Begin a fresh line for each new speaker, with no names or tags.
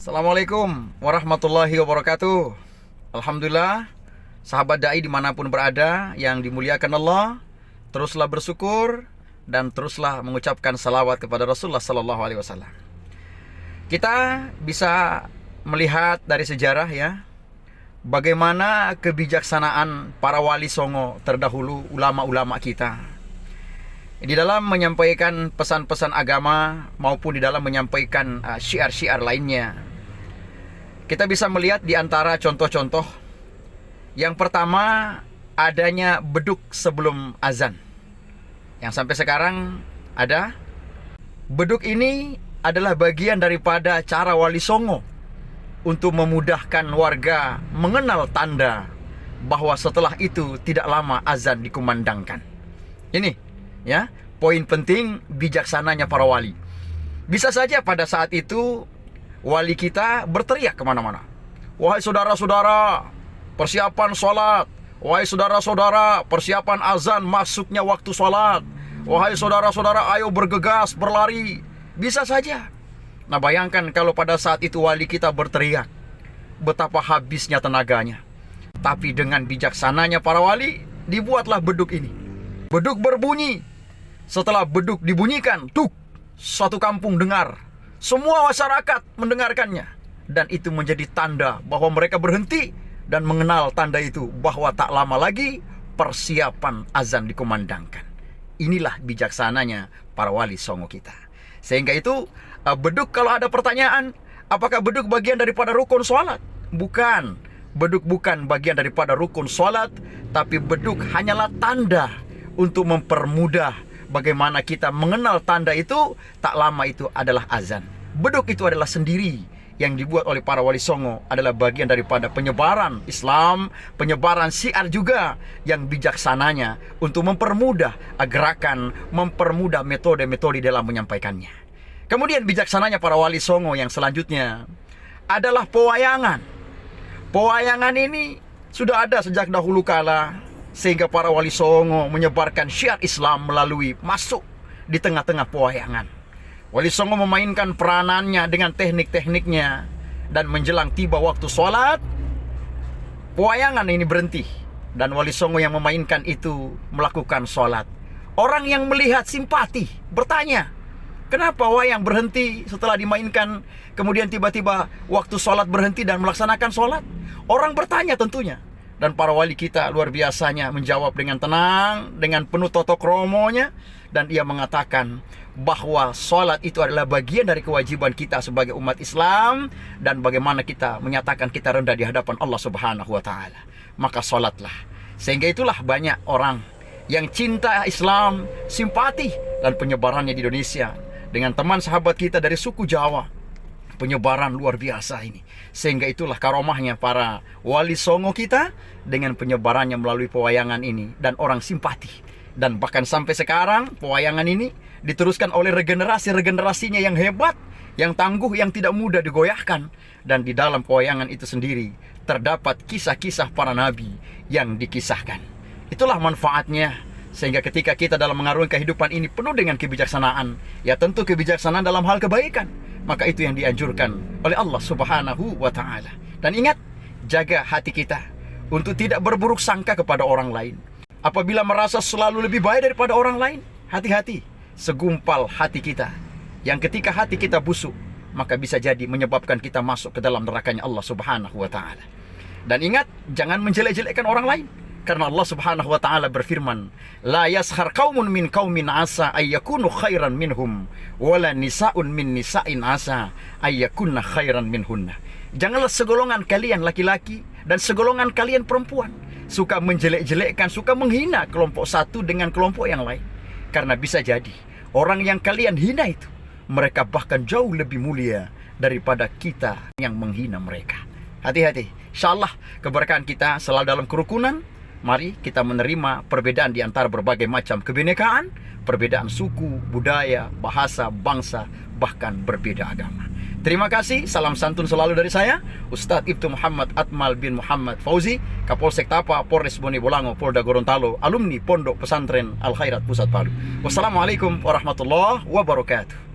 Assalamualaikum warahmatullahi wabarakatuh. Alhamdulillah, sahabat da'i dimanapun berada yang dimuliakan Allah, teruslah bersyukur dan teruslah mengucapkan salawat kepada Rasulullah Sallallahu Alaihi Wasallam. Kita bisa melihat dari sejarah ya, bagaimana kebijaksanaan para wali songo terdahulu, ulama-ulama kita di dalam menyampaikan pesan-pesan agama maupun di dalam menyampaikan syiar-syiar lainnya. Kita bisa melihat di antara contoh-contoh. Yang pertama, adanya beduk sebelum azan, yang sampai sekarang ada. Beduk ini adalah bagian daripada cara wali songo untuk memudahkan warga mengenal tanda bahwa setelah itu tidak lama azan dikumandangkan. Ini ya, poin penting bijaksananya para wali. Bisa saja pada saat itu wali kita berteriak kemana-mana, "Wahai saudara-saudara, persiapan sholat. Wahai saudara-saudara, persiapan azan masuknya waktu sholat. Wahai saudara-saudara, ayo bergegas, berlari." Bisa saja. Nah, bayangkan kalau pada saat itu wali kita berteriak, betapa habisnya tenaganya. Tapi dengan bijaksananya para wali, dibuatlah beduk ini. Beduk berbunyi. Setelah beduk dibunyikan, tuk, satu kampung dengar. Semua masyarakat mendengarkannya. Dan itu menjadi tanda bahwa mereka berhenti dan mengenal tanda itu, bahwa tak lama lagi persiapan azan dikumandangkan. Inilah bijaksananya para wali songo kita. Sehingga itu beduk, kalau ada pertanyaan, apakah beduk bagian daripada rukun sholat? Bukan. Beduk bukan bagian daripada rukun sholat, tapi beduk hanyalah tanda untuk mempermudah bagaimana kita mengenal tanda itu. Tak lama itu adalah azan. Beduk itu adalah sendiri yang dibuat oleh para wali songo, adalah bagian daripada penyebaran Islam, penyebaran syiar juga yang bijaksananya untuk mempermudah gerakan, mempermudah metode-metode dalam menyampaikannya. Kemudian bijaksananya para wali songo yang selanjutnya adalah pewayangan. Pewayangan ini sudah ada sejak dahulu kala, sehingga para wali songo menyebarkan syiar Islam melalui masuk di tengah-tengah pewayangan. Wali songo memainkan peranannya dengan teknik-tekniknya, dan menjelang tiba waktu sholat, pewayangan ini berhenti, dan wali songo yang memainkan itu melakukan sholat. Orang yang melihat simpati, bertanya, kenapa wayang berhenti setelah dimainkan, kemudian tiba-tiba waktu sholat berhenti dan melaksanakan sholat? Orang bertanya tentunya. Dan para wali kita luar biasanya menjawab dengan tenang, dengan penuh totok romonya. Dan ia mengatakan bahwa sholat itu adalah bagian dari kewajiban kita sebagai umat Islam, dan bagaimana kita menyatakan kita rendah di hadapan Allah Subhanahu wa Ta'ala. Maka sholatlah. Sehingga itulah banyak orang yang cinta Islam, simpati, dan penyebarannya di Indonesia dengan teman sahabat kita dari suku Jawa. Penyebaran luar biasa ini. Sehingga itulah karomahnya para wali songo kita dengan penyebarannya melalui pewayangan ini, dan orang simpati. Dan bahkan sampai sekarang pewayangan ini diteruskan oleh regenerasinya yang hebat, yang tangguh, yang tidak mudah digoyahkan. Dan di dalam pewayangan itu sendiri terdapat kisah-kisah para nabi yang dikisahkan. Itulah manfaatnya. Sehingga ketika kita dalam mengarungi kehidupan ini penuh dengan kebijaksanaan, ya tentu kebijaksanaan dalam hal kebaikan, maka itu yang dianjurkan oleh Allah Subhanahu wa Ta'ala. Dan ingat, jaga hati kita untuk tidak berburuk sangka kepada orang lain. Apabila merasa selalu lebih baik daripada orang lain, hati-hati, segumpal hati kita, yang ketika hati kita busuk, maka bisa jadi menyebabkan kita masuk ke dalam nerakanya Allah Subhanahu wa Ta'ala. Dan ingat, jangan menjelek-jelekkan orang lain, karena Allah Subhanahu wa Ta'ala berfirman, "La yaskhar qaumun min qaumin asa ayyakunu khairan minhum, wala nisa'un min nisa'in asa ayyakunna khairan minhunna." Janganlah segolongan kalian laki-laki dan segolongan kalian perempuan suka menjelek-jelekkan, suka menghina kelompok satu dengan kelompok yang lain. Karena bisa jadi orang yang kalian hina itu, mereka bahkan jauh lebih mulia daripada kita yang menghina mereka. Hati-hati. Insyaallah keberkahan kita selalu dalam kerukunan. Mari kita menerima perbedaan di antara berbagai macam kebinekaan, perbedaan suku, budaya, bahasa, bangsa, bahkan berbeda agama. Terima kasih, salam santun selalu dari saya, Ustadz Ibtu Muhammad Atmal bin Muhammad Fauzi, Kapolsek Tapa, Polres Bone Bolango, Polda Gorontalo, alumni Pondok Pesantren Al Khairat Pusat Palu. Wassalamualaikum warahmatullahi wabarakatuh.